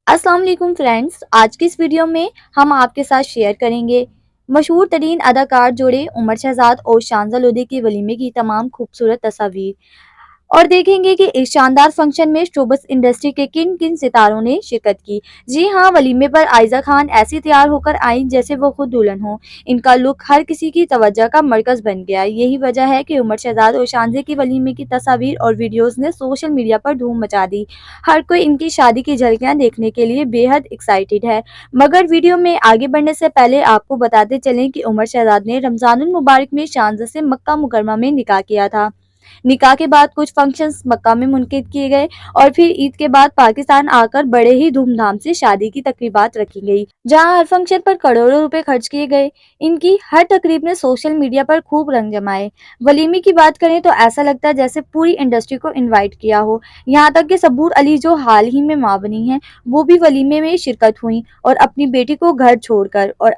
السلام علیکم فرینڈز، آج کی اس ویڈیو میں ہم آپ کے ساتھ شیئر کریں گے مشہور ترین اداکار جوڑے عمر شہزاد اور شانزہ لودھی کے ولیمے کی تمام خوبصورت تصاویر، اور دیکھیں گے کہ اس شاندار فنکشن میں شوبز انڈسٹری کے کن کن ستاروں نے شرکت کی۔ جی ہاں، ولیمے پر عائزہ خان ایسی تیار ہو کر آئیں جیسے وہ خود دلہن ہوں۔ ان کا لک ہر کسی کی توجہ کا مرکز بن گیا۔ یہی وجہ ہے کہ عمر شہزاد اور شانزے کی ولیمے کی تصاویر اور ویڈیوز نے سوشل میڈیا پر دھوم مچا دی۔ ہر کوئی ان کی شادی کی جھلکیاں دیکھنے کے لیے بے حد ایکسائٹیڈ ہے۔ مگر ویڈیو میں آگے بڑھنے سے پہلے آپ کو بتاتے چلیں کہ عمر شہزاد نے رمضان المبارک میں شانزہ سے مکہ مکرمہ میں نکاح کیا تھا۔ نکاح کے بعد کچھ فنکشنز مکہ میں منعقد کیے گئے اور پھر عید کے بعد پاکستان آ کر بڑے ہی دھوم دھام سے شادی کی تقریبات رکھی گئی، جہاں ہر فنکشن پر کروڑوں روپے خرچ کیے گئے۔ ان کی ہر تقریب نے سوشل میڈیا پر خوب رنگ جمائے۔ ولیمے کی بات کریں تو ایسا لگتا ہے جیسے پوری انڈسٹری کو انوائٹ کیا ہو، یہاں تک کہ سبور علی جو حال ہی میں ماں بنی ہیں، وہ بھی ولیمے میں شرکت ہوئیں اور اپنی بیٹی کو گھر چھوڑ کر۔ اور